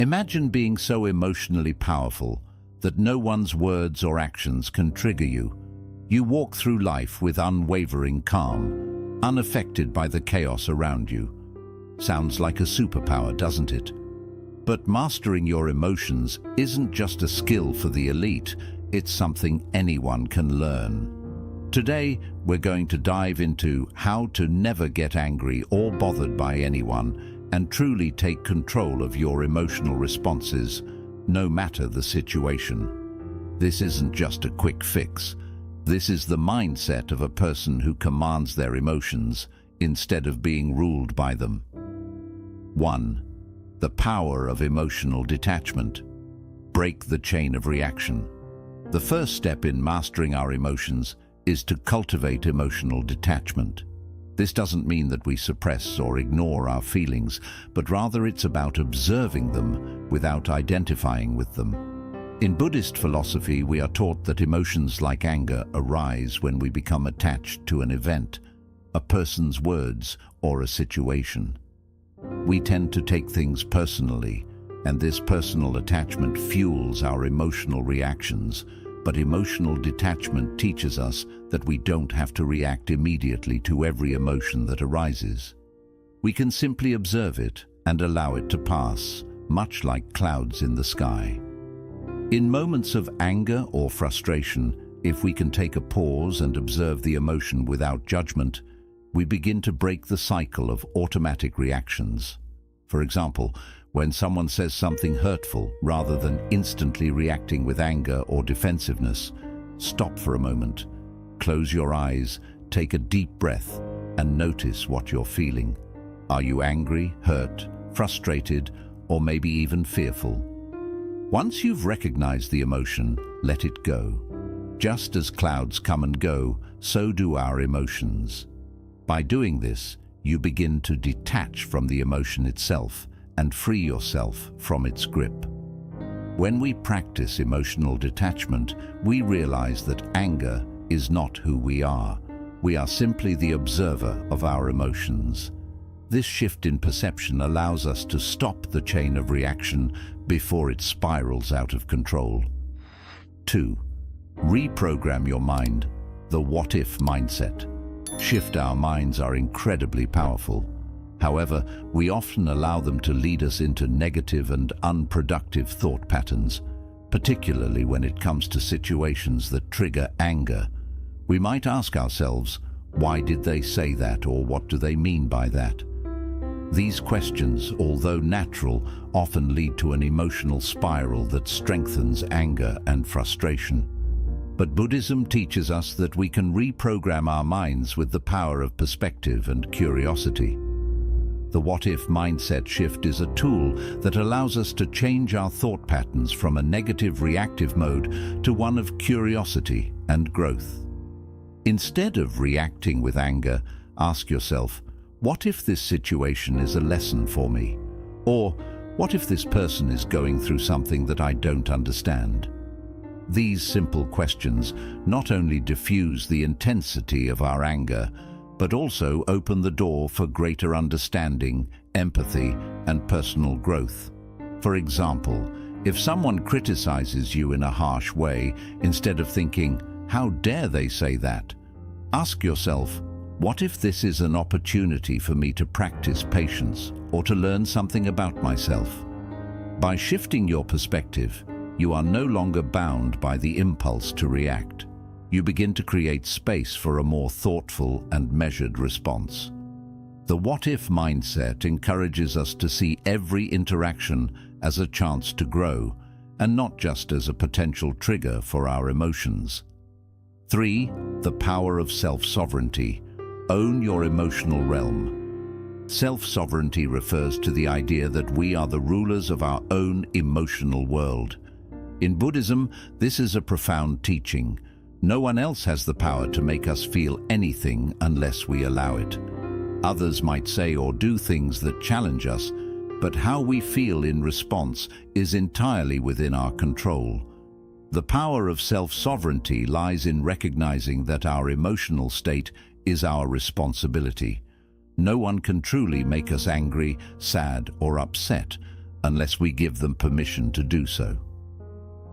Imagine being so emotionally powerful that no one's words or actions can trigger you. You walk through life with unwavering calm, unaffected by the chaos around you. Sounds like a superpower, doesn't it? But mastering your emotions isn't just a skill for the elite, it's something anyone can learn. Today, we're going to dive into how to never get angry or bothered by anyone and truly take control of your emotional responses, no matter the situation. This isn't just a quick fix. This is the mindset of a person who commands their emotions instead of being ruled by them. 1. The power of emotional detachment. Break the chain of reaction. The first step in mastering our emotions is to cultivate emotional detachment. This doesn't mean that we suppress or ignore our feelings, but rather it's about observing them without identifying with them. In Buddhist philosophy, we are taught that emotions like anger arise when we become attached to an event, a person's words, or a situation. We tend to take things personally, and this personal attachment fuels our emotional reactions. But emotional detachment teaches us that we don't have to react immediately to every emotion that arises. We can simply observe it and allow it to pass, much like clouds in the sky. In moments of anger or frustration, if we can take a pause and observe the emotion without judgment, we begin to break the cycle of automatic reactions. For example, when someone says something hurtful, rather than instantly reacting with anger or defensiveness, stop for a moment, close your eyes, take a deep breath, and notice what you're feeling. Are you angry, hurt, frustrated, or maybe even fearful? Once you've recognized the emotion, let it go. Just as clouds come and go, so do our emotions. By doing this, you begin to detach from the emotion itself and free yourself from its grip. When we practice emotional detachment, we realize that anger is not who we are. We are simply the observer of our emotions. This shift in perception allows us to stop the chain of reaction before it spirals out of control. 2. Reprogram your mind, the what-if mindset. Shift our minds are incredibly powerful. However, we often allow them to lead us into negative and unproductive thought patterns, particularly when it comes to situations that trigger anger. We might ask ourselves, why did they say that, or what do they mean by that? These questions, although natural, often lead to an emotional spiral that strengthens anger and frustration. But Buddhism teaches us that we can reprogram our minds with the power of perspective and curiosity. The what-if mindset shift is a tool that allows us to change our thought patterns from a negative reactive mode to one of curiosity and growth. Instead of reacting with anger, ask yourself, what if this situation is a lesson for me? Or, what if this person is going through something that I don't understand? These simple questions not only diffuse the intensity of our anger, but also open the door for greater understanding, empathy, and personal growth. For example, if someone criticizes you in a harsh way, instead of thinking, "How dare they say that?" ask yourself, what if this is an opportunity for me to practice patience or to learn something about myself? By shifting your perspective, you are no longer bound by the impulse to react. You begin to create space for a more thoughtful and measured response. The what-if mindset encourages us to see every interaction as a chance to grow, and not just as a potential trigger for our emotions. 3. The power of self-sovereignty. Own your emotional realm. Self-sovereignty refers to the idea that we are the rulers of our own emotional world. In Buddhism, this is a profound teaching. No one else has the power to make us feel anything unless we allow it. Others might say or do things that challenge us, but how we feel in response is entirely within our control. The power of self-sovereignty lies in recognizing that our emotional state is our responsibility. No one can truly make us angry, sad, or upset. unless we give them permission to do so.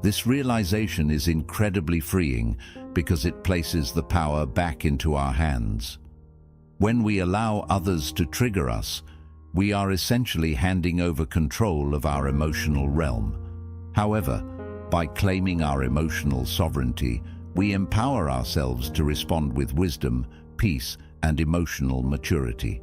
This realization is incredibly freeing because it places the power back into our hands. When we allow others to trigger us, we are essentially handing over control of our emotional realm. However, by claiming our emotional sovereignty, we empower ourselves to respond with wisdom, peace, and emotional maturity.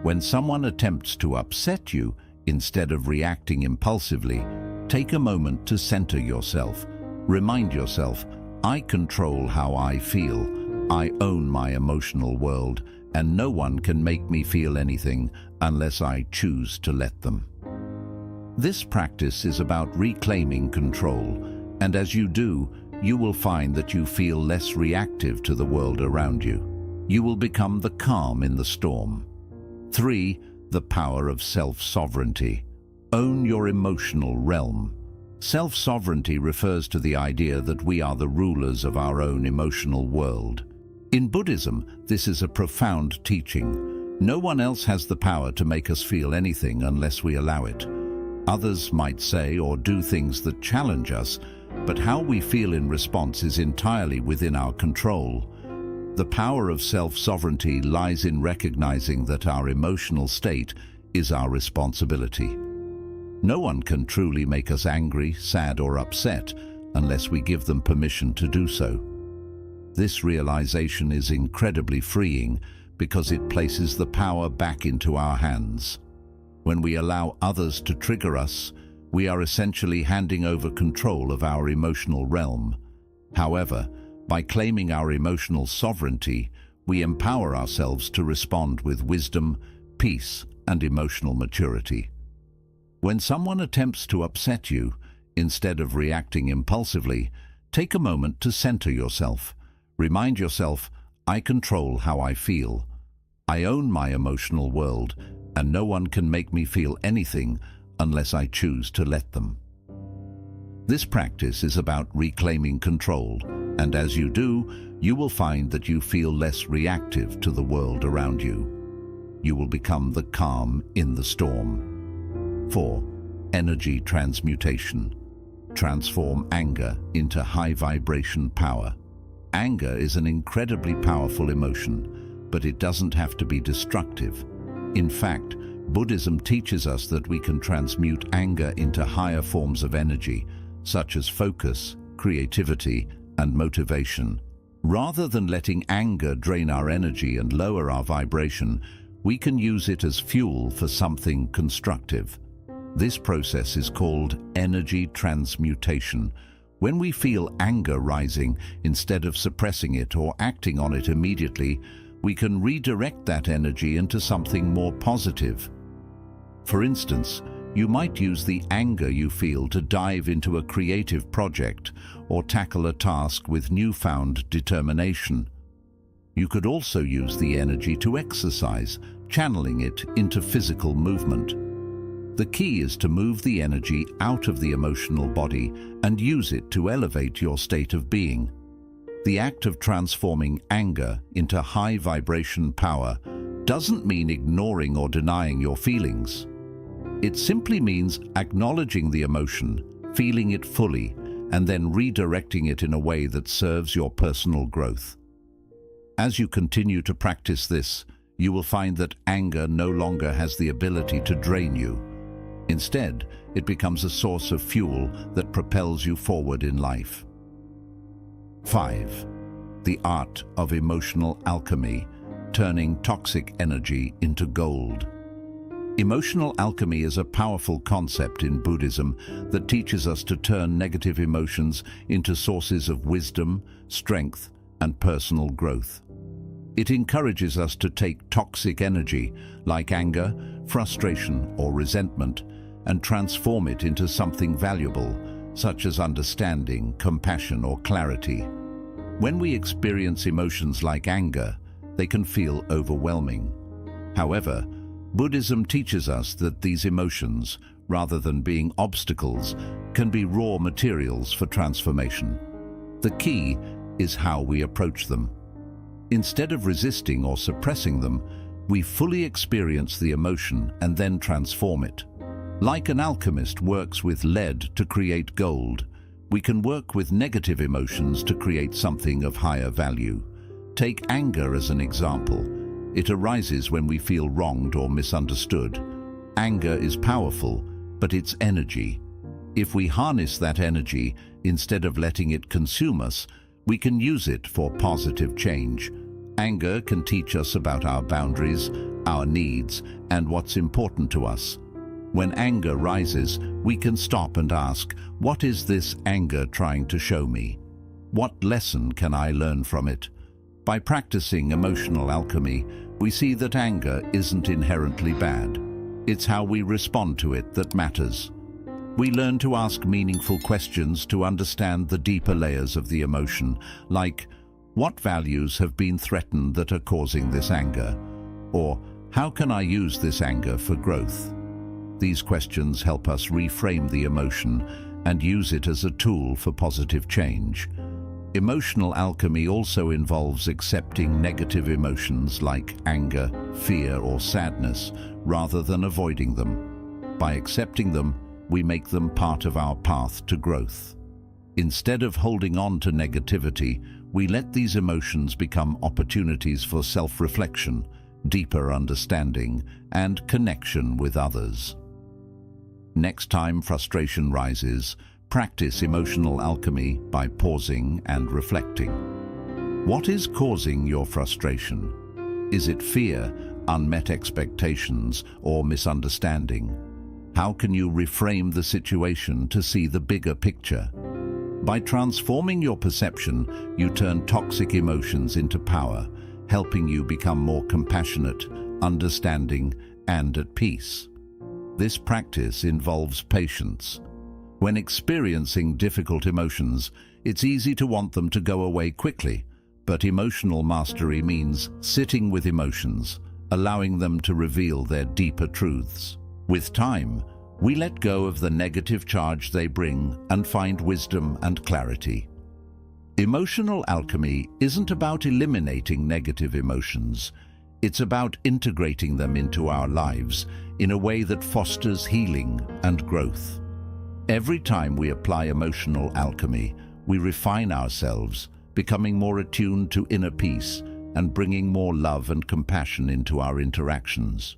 When someone attempts to upset you, instead of reacting impulsively, take a moment to center yourself. Remind yourself, I control how I feel, I own my emotional world, and no one can make me feel anything unless I choose to let them. This practice is about reclaiming control, and as you do, you will find that you feel less reactive to the world around you. You will become the calm in the storm. 3. The power of self-sovereignty. Own your emotional realm. Self-sovereignty refers to the idea that we are the rulers of our own emotional world. In Buddhism, this is a profound teaching. No one else has the power to make us feel anything unless we allow it. Others might say or do things that challenge us, but how we feel in response is entirely within our control. The power of self-sovereignty lies in recognizing that our emotional state is our responsibility. No one can truly make us angry, sad, or upset unless we give them permission to do so. This realization is incredibly freeing because it places the power back into our hands. When we allow others to trigger us, we are essentially handing over control of our emotional realm. However, by claiming our emotional sovereignty, we empower ourselves to respond with wisdom, peace, and emotional maturity. When someone attempts to upset you, instead of reacting impulsively, take a moment to center yourself. Remind yourself, I control how I feel. I own my emotional world, and no one can make me feel anything unless I choose to let them. This practice is about reclaiming control, and as you do, you will find that you feel less reactive to the world around you. You will become the calm in the storm. 4. Energy transmutation. Transform anger into high-vibration power. Anger is an incredibly powerful emotion, but it doesn't have to be destructive. In fact, Buddhism teaches us that we can transmute anger into higher forms of energy, such as focus, creativity, and motivation. Rather than letting anger drain our energy and lower our vibration, we can use it as fuel for something constructive. This process is called energy transmutation. When we feel anger rising, instead of suppressing it or acting on it immediately, we can redirect that energy into something more positive. For instance, you might use the anger you feel to dive into a creative project or tackle a task with newfound determination. You could also use the energy to exercise, channeling it into physical movement. The key is to move the energy out of the emotional body and use it to elevate your state of being. The act of transforming anger into high vibration power doesn't mean ignoring or denying your feelings. It simply means acknowledging the emotion, feeling it fully, and then redirecting it in a way that serves your personal growth. As you continue to practice this, you will find that anger no longer has the ability to drain you. Instead, it becomes a source of fuel that propels you forward in life. 5. The art of emotional alchemy, turning toxic energy into gold. Emotional alchemy is a powerful concept in Buddhism that teaches us to turn negative emotions into sources of wisdom, strength, and personal growth. It encourages us to take toxic energy, like anger, frustration, or resentment, and transform it into something valuable, such as understanding, compassion, or clarity. When we experience emotions like anger, they can feel overwhelming. However, Buddhism teaches us that these emotions, rather than being obstacles, can be raw materials for transformation. The key is how we approach them. Instead of resisting or suppressing them, we fully experience the emotion and then transform it. Like an alchemist works with lead to create gold, we can work with negative emotions to create something of higher value. Take anger as an example. It arises when we feel wronged or misunderstood. Anger is powerful, but it's energy. If we harness that energy, instead of letting it consume us, we can use it for positive change. Anger can teach us about our boundaries, our needs, and what's important to us. When anger rises, we can stop and ask, what is this anger trying to show me? What lesson can I learn from it? By practicing emotional alchemy, we see that anger isn't inherently bad. It's how we respond to it that matters. We learn to ask meaningful questions to understand the deeper layers of the emotion, like, what values have been threatened that are causing this anger? Or, how can I use this anger for growth? These questions help us reframe the emotion and use it as a tool for positive change. Emotional alchemy also involves accepting negative emotions like anger, fear, or sadness, rather than avoiding them. By accepting them, we make them part of our path to growth. Instead of holding on to negativity, we let these emotions become opportunities for self-reflection, deeper understanding, and connection with others. Next time frustration rises, practice emotional alchemy by pausing and reflecting. What is causing your frustration? Is it fear, unmet expectations, or misunderstanding? How can you reframe the situation to see the bigger picture? By transforming your perception, you turn toxic emotions into power, helping you become more compassionate, understanding, and at peace. This practice involves patience. When experiencing difficult emotions, it's easy to want them to go away quickly, but emotional mastery means sitting with emotions, allowing them to reveal their deeper truths. With time, we let go of the negative charge they bring and find wisdom and clarity. Emotional alchemy isn't about eliminating negative emotions. It's about integrating them into our lives in a way that fosters healing and growth. Every time we apply emotional alchemy, we refine ourselves, becoming more attuned to inner peace and bringing more love and compassion into our interactions.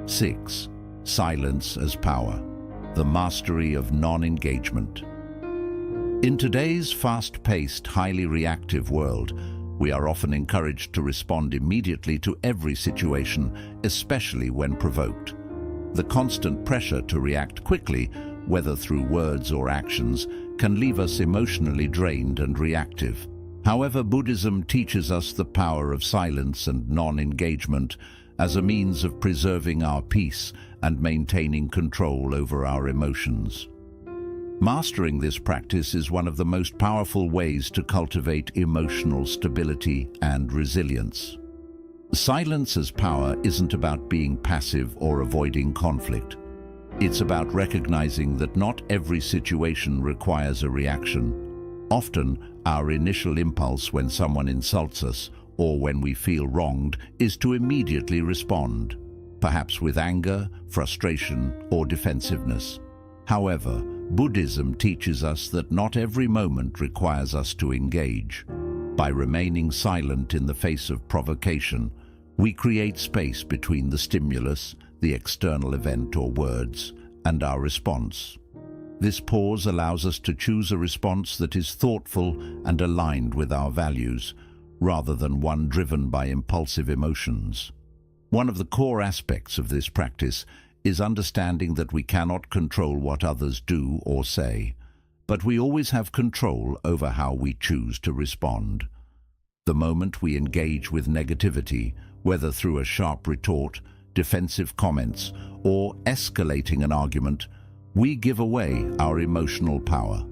6. Silence as power. The mastery of non-engagement. In today's fast-paced, highly reactive world, we are often encouraged to respond immediately to every situation, especially when provoked. The constant pressure to react quickly, whether through words or actions, can leave us emotionally drained and reactive. However, Buddhism teaches us the power of silence and non-engagement as a means of preserving our peace and maintaining control over our emotions. Mastering this practice is one of the most powerful ways to cultivate emotional stability and resilience. Silence as power isn't about being passive or avoiding conflict. It's about recognizing that not every situation requires a reaction. Often, our initial impulse when someone insults us or when we feel wronged is to immediately respond, perhaps with anger, frustration, or defensiveness. However, Buddhism teaches us that not every moment requires us to engage. By remaining silent in the face of provocation, we create space between the stimulus, the external event or words, and our response. This pause allows us to choose a response that is thoughtful and aligned with our values, rather than one driven by impulsive emotions. One of the core aspects of this practice is understanding that we cannot control what others do or say, but we always have control over how we choose to respond. The moment we engage with negativity, whether through a sharp retort, defensive comments, or escalating an argument, we give away our emotional power.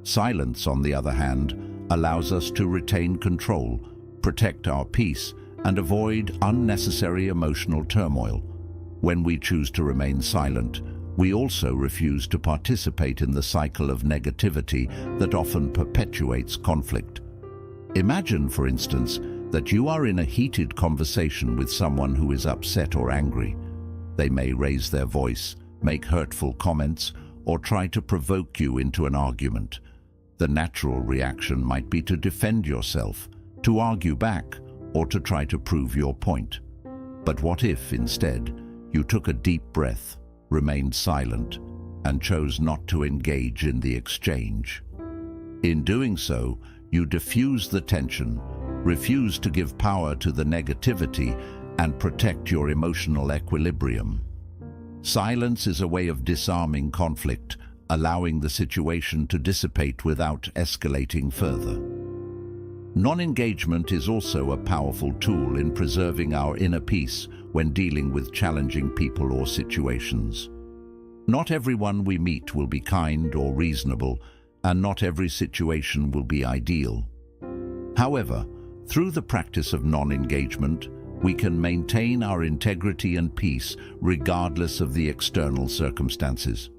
Silence, on the other hand, allows us to retain control, protect our peace, and avoid unnecessary emotional turmoil. When we choose to remain silent, we also refuse to participate in the cycle of negativity that often perpetuates conflict. Imagine, for instance, that you are in a heated conversation with someone who is upset or angry. They may raise their voice, make hurtful comments, or try to provoke you into an argument. The natural reaction might be to defend yourself, to argue back, or to try to prove your point. But what if, instead, you took a deep breath, remained silent, and chose not to engage in the exchange? In doing so, you diffuse the tension, refuse to give power to the negativity, and protect your emotional equilibrium. Silence is a way of disarming conflict, allowing the situation to dissipate without escalating further. Non-engagement is also a powerful tool in preserving our inner peace when dealing with challenging people or situations. Not everyone we meet will be kind or reasonable, and not every situation will be ideal. However, through the practice of non-engagement, we can maintain our integrity and peace regardless of the external circumstances.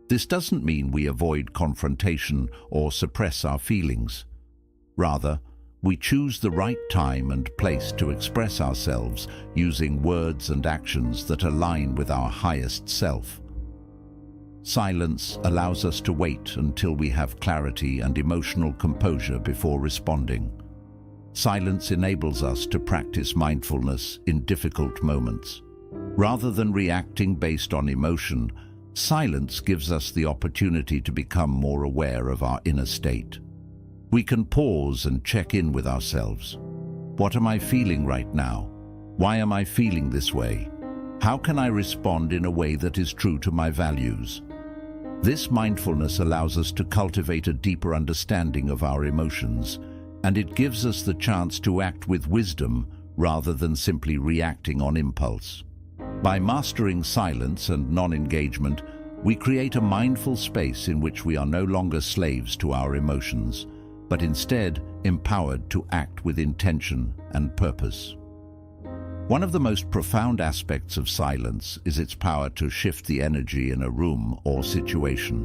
This doesn't mean we avoid confrontation or suppress our feelings. Rather, we choose the right time and place to express ourselves using words and actions that align with our highest self. Silence allows us to wait until we have clarity and emotional composure before responding. Silence enables us to practice mindfulness in difficult moments. Rather than reacting based on emotion, silence gives us the opportunity to become more aware of our inner state. We can pause and check in with ourselves. What am I feeling right now? Why am I feeling this way? How can I respond in a way that is true to my values? This mindfulness allows us to cultivate a deeper understanding of our emotions, and it gives us the chance to act with wisdom rather than simply reacting on impulse. By mastering silence and non-engagement, we create a mindful space in which we are no longer slaves to our emotions, but instead empowered to act with intention and purpose. One of the most profound aspects of silence is its power to shift the energy in a room or situation.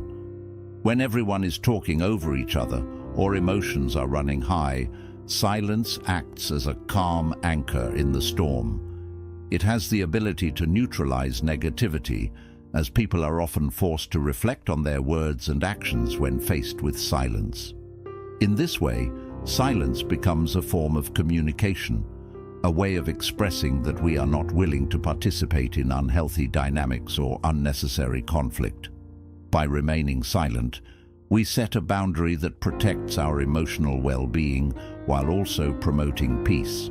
When everyone is talking over each other or emotions are running high, silence acts as a calm anchor in the storm. It has the ability to neutralize negativity, as people are often forced to reflect on their words and actions when faced with silence. In this way, silence becomes a form of communication, a way of expressing that we are not willing to participate in unhealthy dynamics or unnecessary conflict. By remaining silent, we set a boundary that protects our emotional well-being while also promoting peace.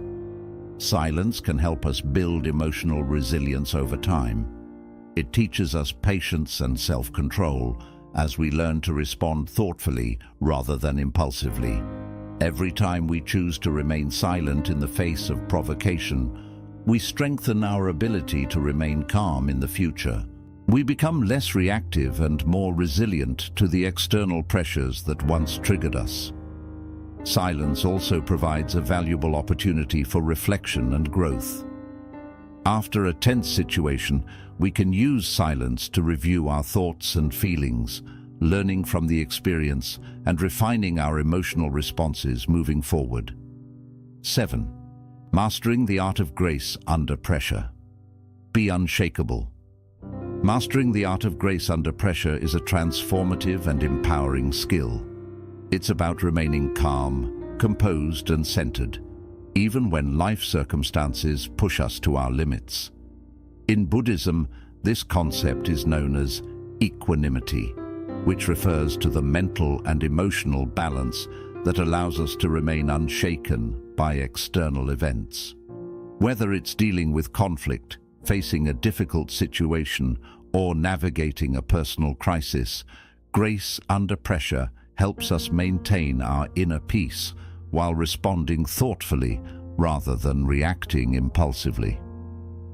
Silence can help us build emotional resilience over time. It teaches us patience and self-control as we learn to respond thoughtfully rather than impulsively. Every time we choose to remain silent in the face of provocation, we strengthen our ability to remain calm in the future. We become less reactive and more resilient to the external pressures that once triggered us. Silence also provides a valuable opportunity for reflection and growth. After a tense situation, we can use silence to review our thoughts and feelings, learning from the experience and refining our emotional responses moving forward. 7. Mastering the art of grace under pressure. Be unshakable. Mastering the art of grace under pressure is a transformative and empowering skill. It's about remaining calm, composed, and centered, even when life circumstances push us to our limits. In Buddhism, this concept is known as equanimity, which refers to the mental and emotional balance that allows us to remain unshaken by external events. Whether it's dealing with conflict, facing a difficult situation, or navigating a personal crisis, grace under pressure helps us maintain our inner peace while responding thoughtfully rather than reacting impulsively.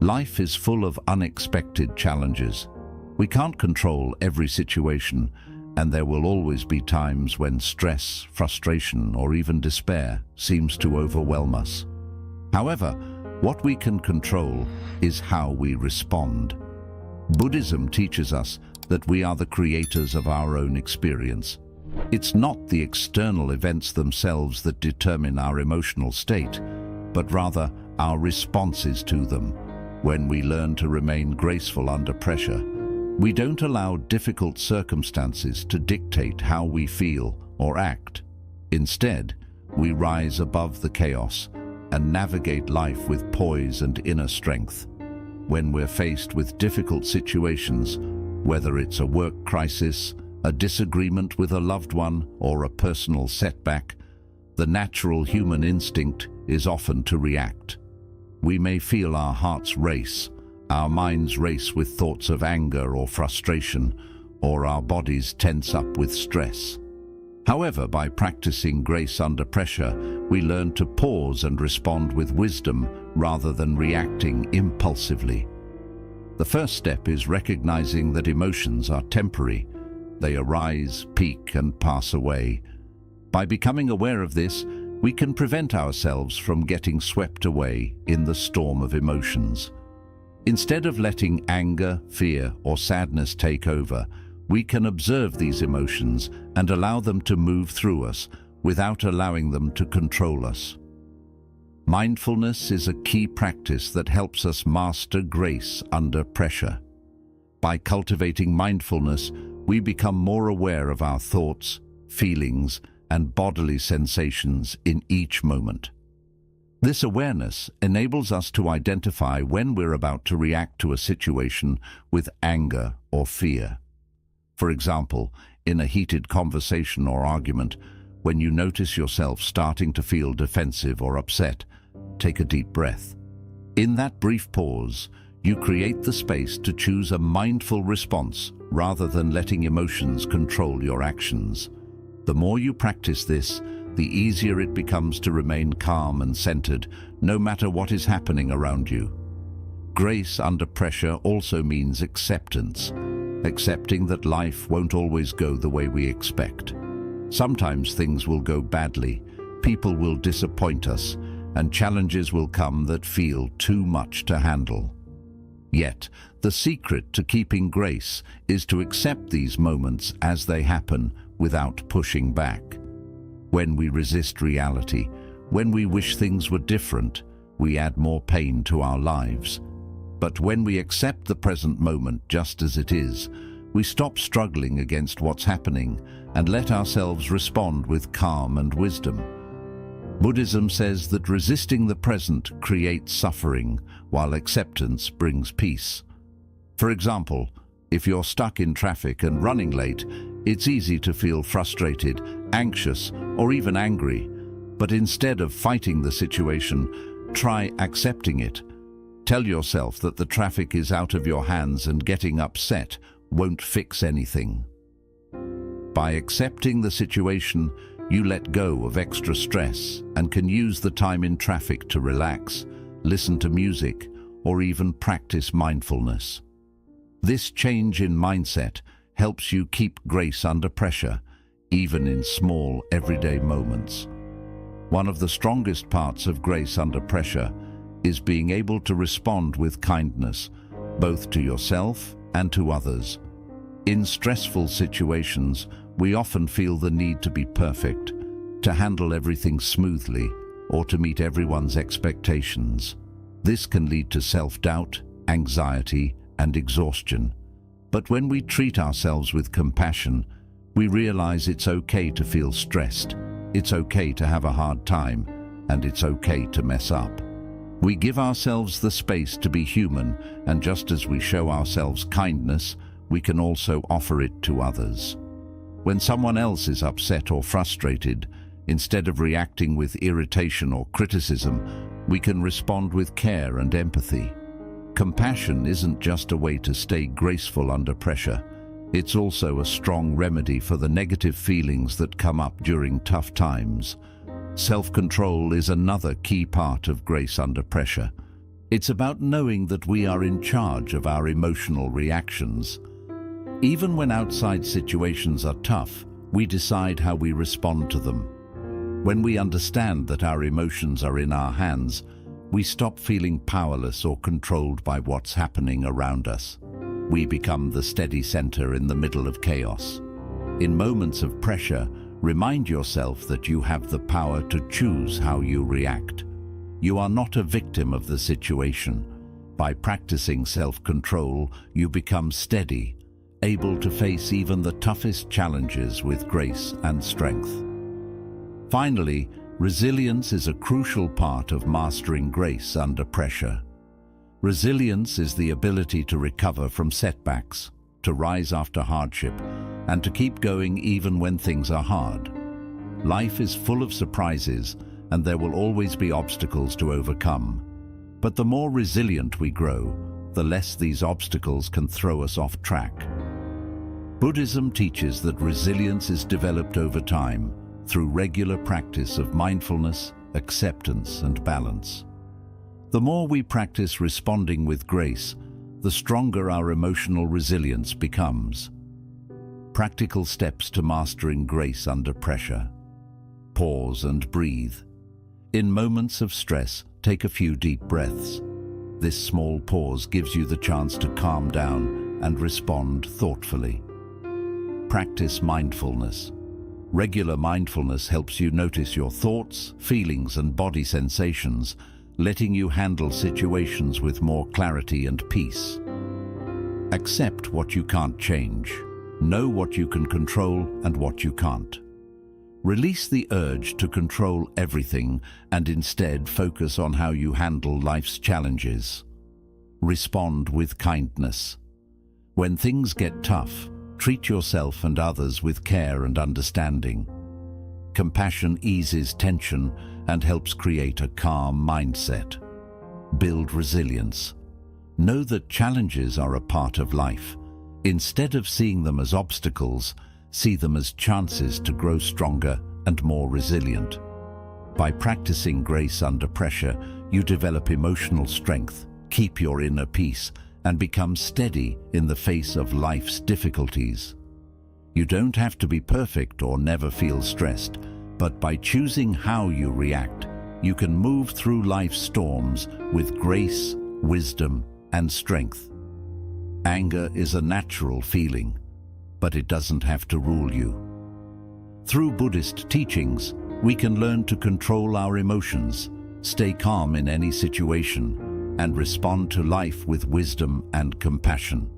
Life is full of unexpected challenges. We can't control every situation, and there will always be times when stress, frustration, or even despair seems to overwhelm us. However, what we can control is how we respond. Buddhism teaches us that we are the creators of our own experience. It's not the external events themselves that determine our emotional state, but rather our responses to them. When we learn to remain graceful under pressure, We don't allow difficult circumstances to dictate how we feel or act. Instead, we rise above the chaos and navigate life with poise and inner strength. When we're faced with difficult situations, whether it's a work crisis, a disagreement with a loved one, or a personal setback, the natural human instinct is often to react. We may feel our hearts race, our minds race with thoughts of anger or frustration, or our bodies tense up with stress. However, by practicing grace under pressure, we learn to pause and respond with wisdom rather than reacting impulsively. The first step is recognizing that emotions are temporary. They arise, peak, and pass away. By becoming aware of this, we can prevent ourselves from getting swept away in the storm of emotions. Instead of letting anger, fear, or sadness take over, we can observe these emotions and allow them to move through us without allowing them to control us. Mindfulness is a key practice that helps us master grace under pressure. By cultivating mindfulness, we become more aware of our thoughts, feelings, and bodily sensations in each moment. This awareness enables us to identify when we're about to react to a situation with anger or fear. For example, in a heated conversation or argument, when you notice yourself starting to feel defensive or upset, take a deep breath. In that brief pause, you create the space to choose a mindful response rather than letting emotions control your actions. The more you practice this, the easier it becomes to remain calm and centered, no matter what is happening around you. Grace under pressure also means acceptance, accepting that life won't always go the way we expect. Sometimes things will go badly, people will disappoint us, and challenges will come that feel too much to handle. Yet, the secret to keeping grace is to accept these moments as they happen without pushing back. When we resist reality, when we wish things were different, we add more pain to our lives. But when we accept the present moment just as it is, we stop struggling against what's happening and let ourselves respond with calm and wisdom. Buddhism says that resisting the present creates suffering, while acceptance brings peace. For example, if you're stuck in traffic and running late, it's easy to feel frustrated, anxious, or even angry. But instead of fighting the situation, try accepting it. Tell yourself that the traffic is out of your hands and getting upset won't fix anything. By accepting the situation, you let go of extra stress and can use the time in traffic to relax, listen to music, or even practice mindfulness. This change in mindset helps you keep grace under pressure, even in small, everyday moments. One of the strongest parts of grace under pressure is being able to respond with kindness, both to yourself and to others. In stressful situations, we often feel the need to be perfect, to handle everything smoothly, or to meet everyone's expectations. This can lead to self-doubt, anxiety, and exhaustion. But when we treat ourselves with compassion, we realize it's okay to feel stressed, it's okay to have a hard time, and it's okay to mess up. We give ourselves the space to be human, and just as we show ourselves kindness, we can also offer it to others. When someone else is upset or frustrated, instead of reacting with irritation or criticism, we can respond with care and empathy. Compassion isn't just a way to stay graceful under pressure. It's also a strong remedy for the negative feelings that come up during tough times. Self-control is another key part of grace under pressure. It's about knowing that we are in charge of our emotional reactions. Even when outside situations are tough, we decide how we respond to them. When we understand that our emotions are in our hands, we stop feeling powerless or controlled by what's happening around us. We become the steady center in the middle of chaos. In moments of pressure, remind yourself that you have the power to choose how you react. You are not a victim of the situation. By practicing self-control, you become steady, able to face even the toughest challenges with grace and strength. Finally, resilience is a crucial part of mastering grace under pressure. Resilience is the ability to recover from setbacks, to rise after hardship, and to keep going even when things are hard. Life is full of surprises, and there will always be obstacles to overcome. But the more resilient we grow, the less these obstacles can throw us off track. Buddhism teaches that resilience is developed over time through regular practice of mindfulness, acceptance, and balance. The more we practice responding with grace, the stronger our emotional resilience becomes. Practical steps to mastering grace under pressure. Pause and breathe. In moments of stress, take a few deep breaths. This small pause gives you the chance to calm down and respond thoughtfully. Practice mindfulness. Regular mindfulness helps you notice your thoughts, feelings, and body sensations, letting you handle situations with more clarity and peace. Accept what you can't change. Know what you can control and what you can't. Release the urge to control everything and instead focus on how you handle life's challenges. Respond with kindness. When things get tough, treat yourself and others with care and understanding. Compassion eases tension and helps create a calm mindset. Build resilience. Know that challenges are a part of life. Instead of seeing them as obstacles, see them as chances to grow stronger and more resilient. By practicing grace under pressure, you develop emotional strength, keep your inner peace, and become steady in the face of life's difficulties. You don't have to be perfect or never feel stressed, but by choosing how you react, you can move through life's storms with grace, wisdom, and strength. Anger is a natural feeling, but it doesn't have to rule you. Through Buddhist teachings, we can learn to control our emotions, stay calm in any situation, and respond to life with wisdom and compassion.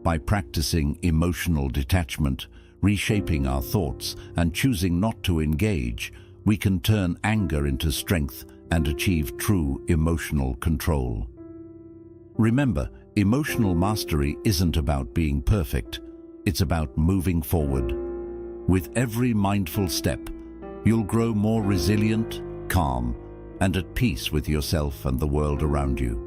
By practicing emotional detachment, reshaping our thoughts, and choosing not to engage, we can turn anger into strength and achieve true emotional control. Remember, emotional mastery isn't about being perfect. It's about moving forward. With every mindful step, you'll grow more resilient, calm, and at peace with yourself and the world around you.